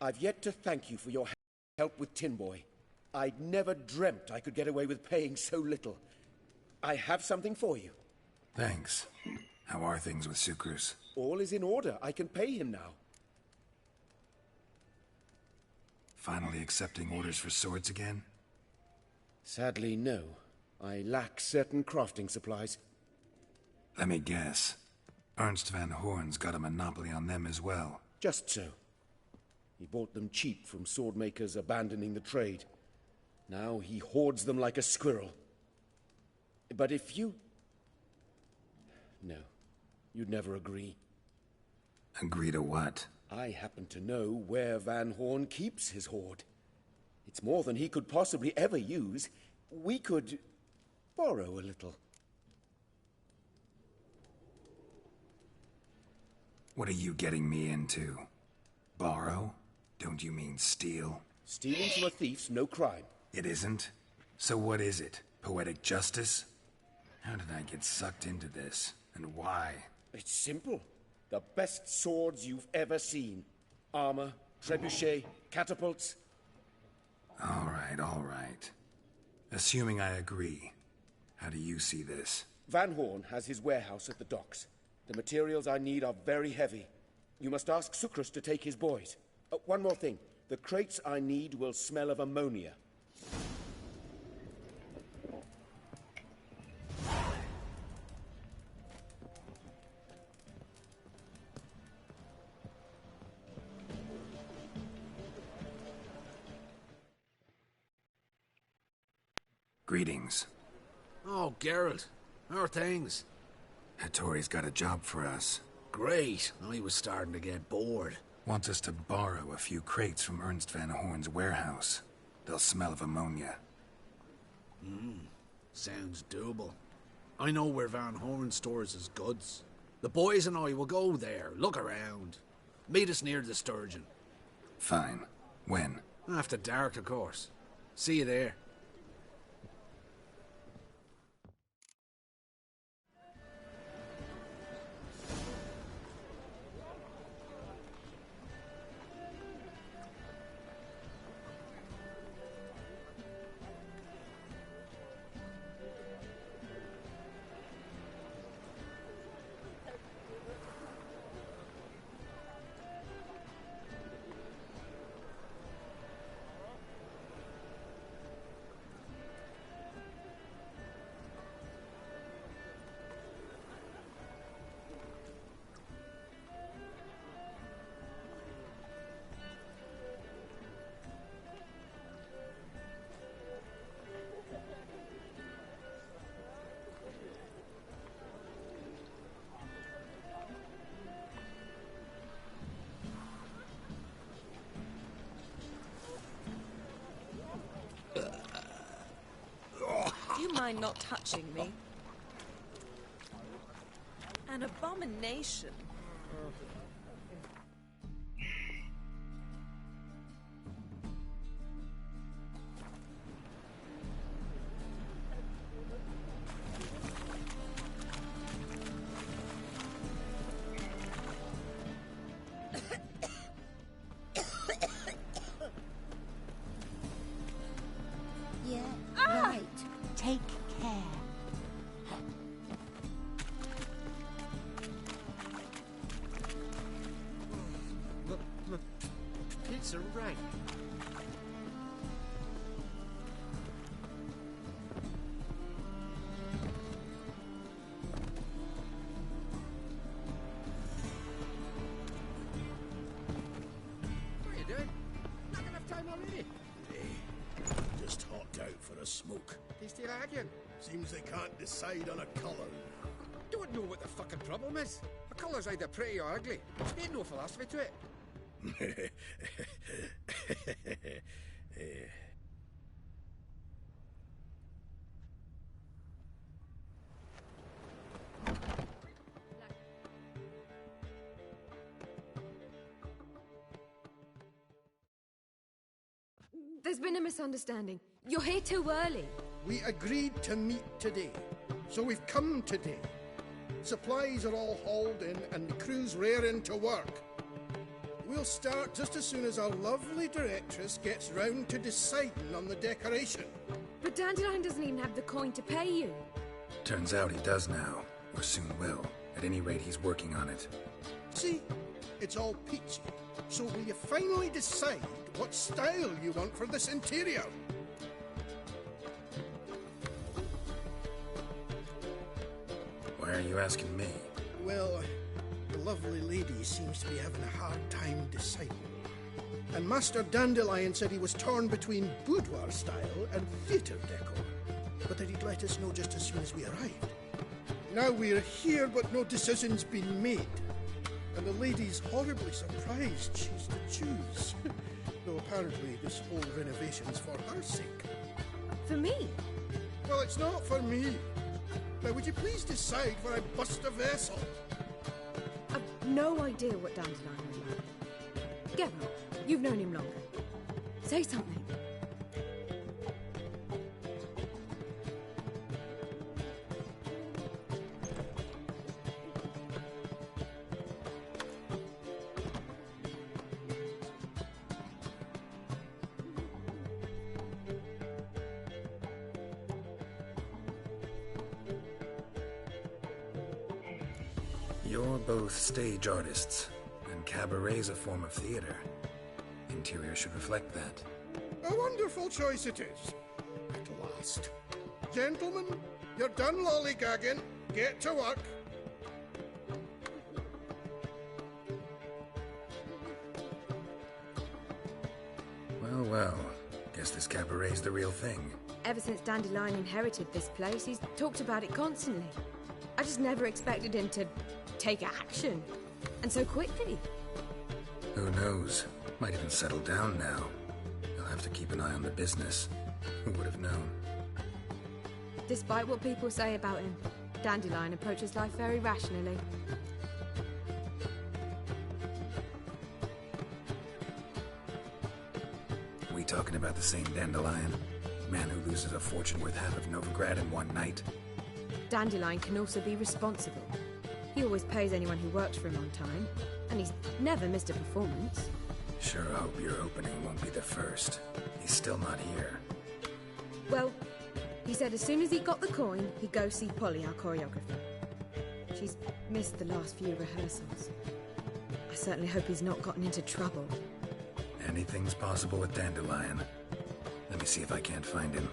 I've yet to thank you for your help with Tin Boy. I'd never dreamt I could get away with paying so little. I have something for you. Thanks. How are things with Sucrus? All is in order. I can pay him now. Finally accepting orders for swords again? Sadly, no. I lack certain crafting supplies. Let me guess. Ernst van Horn's got a monopoly on them as well. Just so. He bought them cheap from sword makers abandoning the trade. Now he hoards them like a squirrel. But if you... No, you'd never agree. Agree to what? I happen to know where Van Horn keeps his hoard. It's more than he could possibly ever use. We could borrow a little. What are you getting me into? Borrow? Don't you mean steal? Stealing from a thief's no crime. It isn't? So what is it? Poetic justice? How did I get sucked into this? And why? It's simple. The best swords you've ever seen. Armor, trebuchet, catapults. All right. Assuming I agree, how do you see this? Van Horn has his warehouse at the docks. The materials I need are very heavy. You must ask Sucrus to take his boys. One more thing. The crates I need will smell of ammonia. Greetings. Oh, Geralt. How are things? Hattori's got a job for us. Great. I was starting to get bored. Wants us to borrow a few crates from Ernst van Horn's warehouse. They'll smell of ammonia. Sounds doable. I know where Van Horn stores his goods. The boys and I will go there, look around. Meet us near the Sturgeon. Fine. When? After dark, of course. See you there. Do you mind not touching me? An abomination. Take care. Pizza right. What are you doing? Not enough time already. Just hopped out for a smoke. Tasty lagging. Seems they can't decide on a colour. Don't know what the fucking problem is. A colour's either pretty or ugly. There's ain't no philosophy to it. There's been a misunderstanding. You're here too early. We agreed to meet today, so we've come today. Supplies are all hauled in and the crew's raring to work. We'll start just as soon as our lovely directress gets round to deciding on the decoration. But Dandelion doesn't even have the coin to pay you. Turns out he does now, or soon will. At any rate, he's working on it. See, it's all peachy. So will you finally decide what style you want for this interior? Why are you asking me? Well, the lovely lady seems to be having a hard time deciding. And Master Dandelion said he was torn between boudoir style and theatre decor, but that he'd let us know just as soon as we arrived. Now we're here, but no decision's been made. And the lady's horribly surprised she's to choose. Though apparently this whole renovation's for her sake. For me? Well, it's not for me. Now, would you please decide where I bust a vessel? I've no idea what Dandelion would like. Get on. You've known him longer. Say something. You're both stage artists, and cabaret's a form of theater. Interior should reflect that. A wonderful choice it is. At last. Gentlemen, you're done lollygagging. Get to work. Well, well. Guess this cabaret's the real thing. Ever since Dandelion inherited this place, he's talked about it constantly. I just never expected him to take action. And so quickly. Who knows? Might even settle down now. He'll have to keep an eye on the business. Who would have known? Despite what people say about him, Dandelion approaches life very rationally. We talking about the same Dandelion? Man who loses a fortune worth half of Novigrad in one night? Dandelion can also be responsible. He always pays anyone who works for him on time, and he's never missed a performance. Sure hope your opening won't be the first. He's still not here. Well, he said as soon as he got the coin, he'd go see Polly, our choreographer. She's missed the last few rehearsals. I certainly hope he's not gotten into trouble. Anything's possible with Dandelion. Let me see if I can't find him.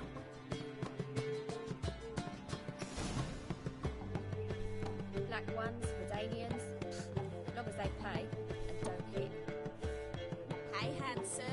Black ones, Redanians, as long as they pay and don't hit. Hey, handsome.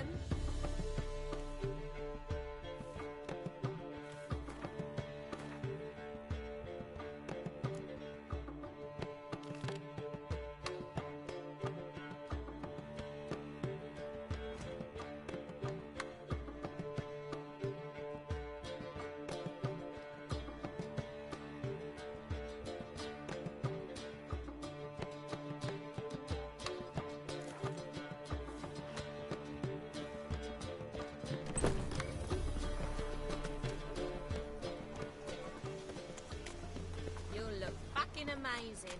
Amazing.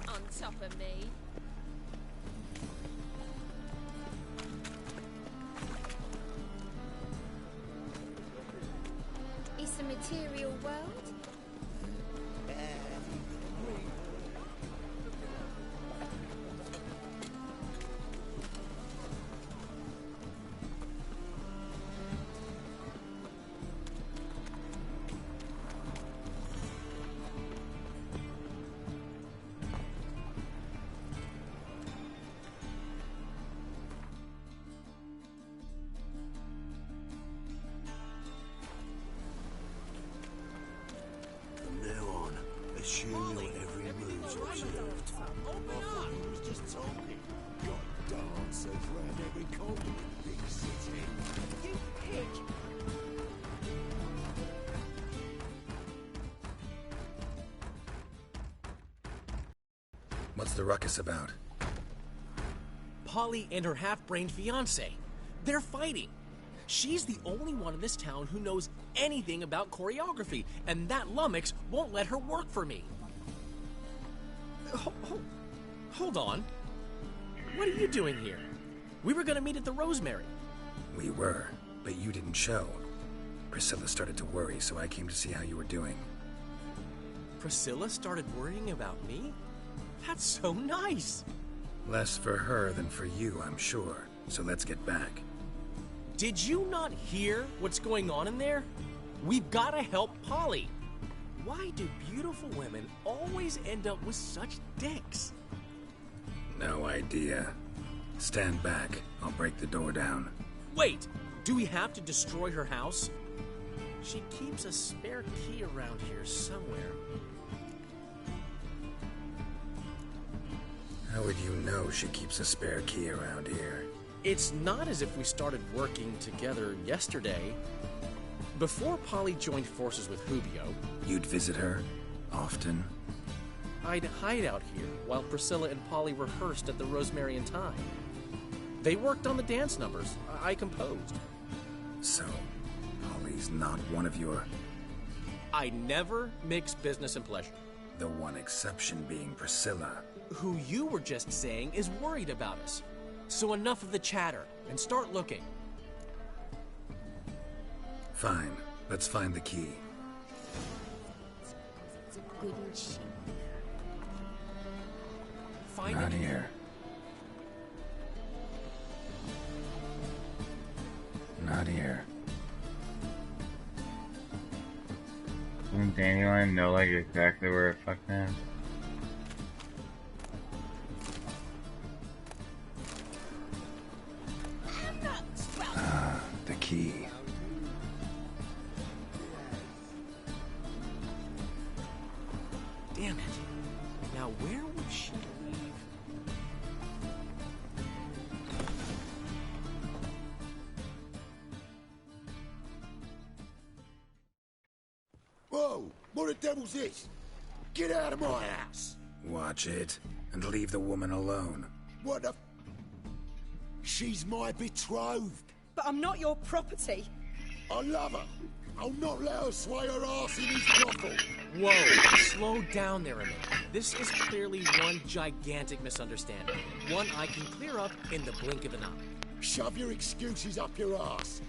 On top of me. It's a material world. Assume your every move's observed. He was just talking. Got dancers round every corner in the big city. You pick. What's the ruckus about? Polly and her half-brained fiancé. They're fighting. She's the only one in this town who knows anything about choreography, and that lummox won't let her work for me. Hold on. What are you doing here? We were gonna meet at the Rosemary. We were, but you didn't show. Priscilla started to worry, so I came to see how you were doing. Priscilla started worrying about me? That's so nice! Less for her than for you, I'm sure. So let's get back. Did you not hear what's going on in there? We've gotta help Polly. Why do beautiful women always end up with such dicks? No idea. Stand back. I'll break the door down. Wait! Do we have to destroy her house? She keeps a spare key around here somewhere. How would you know she keeps a spare key around here? It's not as if we started working together yesterday. Before Polly joined forces with Hubio, You'd visit her? Often? I'd hide out here while Priscilla and Polly rehearsed at the Rosemary and Thyme. They worked on the dance numbers. I composed. So, Polly's not one of your... I never mix business and pleasure. The one exception being Priscilla. Who you were just saying is worried about us. So enough of the chatter, and start looking. Fine. Let's find the key. It's good and cheap. Find Not it. here. Not here. Doesn't Dandelion know like exactly where it fucking is? The key. Damn it. Now where would she leave? Whoa! What the devil's this? Get out of my house! Watch it, and leave the woman alone. What the... She's my betrothed. But I'm not your property. I love her. I'll not let her sway her ass in his brothel. Whoa, slow down there a minute. This is clearly one gigantic misunderstanding. One I can clear up in the blink of an eye. Shove your excuses up your ass.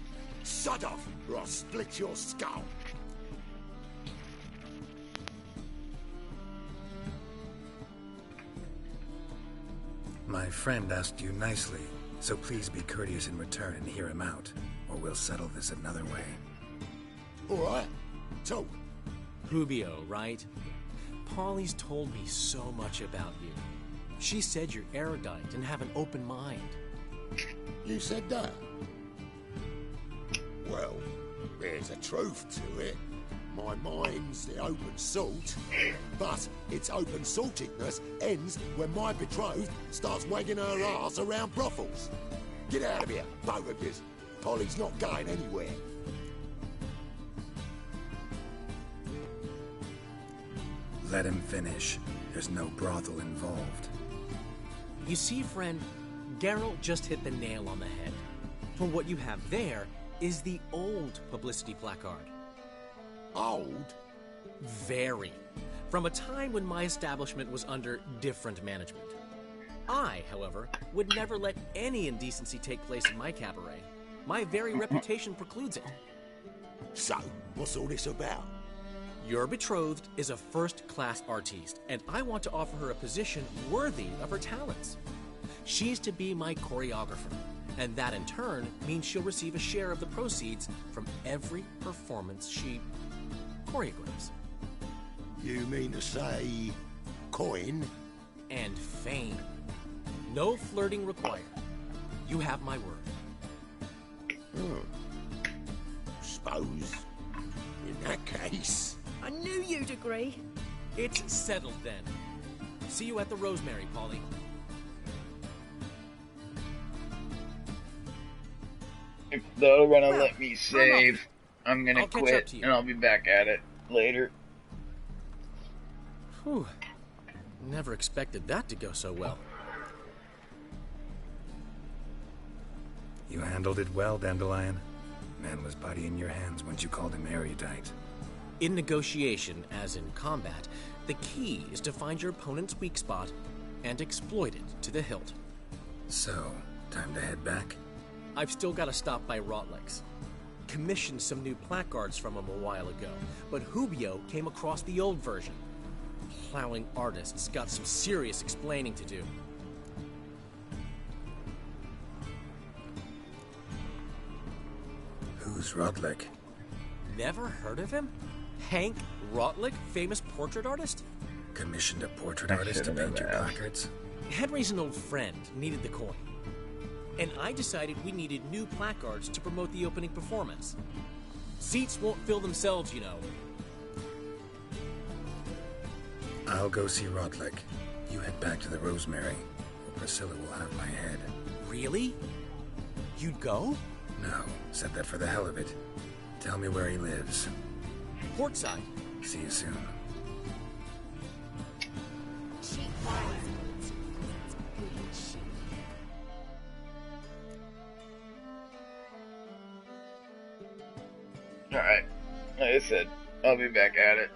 Sod off, or I'll split your skull. My friend asked you nicely, so please be courteous in return and hear him out, or we'll settle this another way. All right, talk. Hubio, right? Polly's told me so much about you. She said you're erudite and have an open mind. You said that? Well, there's a truth to it. My mind's the open salt, but its open saltedness ends when my betrothed starts wagging her ass around brothels. Get out of here, both of you. Polly's not going anywhere. Let him finish. There's no brothel involved. You see, friend, Geralt just hit the nail on the head. For what you have there is the old publicity placard. Old? Very. From a time when my establishment was under different management. I, however, would never let any indecency take place in my cabaret. My very reputation precludes it. So, what's all this about? Your betrothed is a first-class artiste, and I want to offer her a position worthy of her talents. She's to be my choreographer, and that in turn means she'll receive a share of the proceeds from every performance she choreographs. You mean to say... coin? And fame. No flirting required. You have my word. Suppose... in that case... I knew you'd agree. It's settled then. See you at the Rosemary, Polly. If they're gonna let me save, I'm gonna I'll catch up quit to you. and I'll be back at it later. Whew. Never expected that to go so well. You handled it well, Dandelion. Man was body in your hands once you called him erudite. In negotiation, as in combat, the key is to find your opponent's weak spot and exploit it to the hilt. So, time to head back? I've still got to stop by Rotlick's. Commissioned some new placards from him a while ago, but Hubio came across the old version. Plowing artists got some serious explaining to do. Who's Rotlick? Never heard of him? Hank Rotlick, famous portrait artist? Commissioned a portrait artist to paint your placards? Henry's an old friend, needed the coin. And I decided we needed new placards to promote the opening performance. Seats won't fill themselves, you know. I'll go see Rotlick. You head back to the Rosemary, or Priscilla will have my head. Really? You'd go? No, said that for the hell of it. Tell me where he lives. Portside. See you soon. Cheap wines, it's good and cheap. Alright. Like I said, I'll be back at it.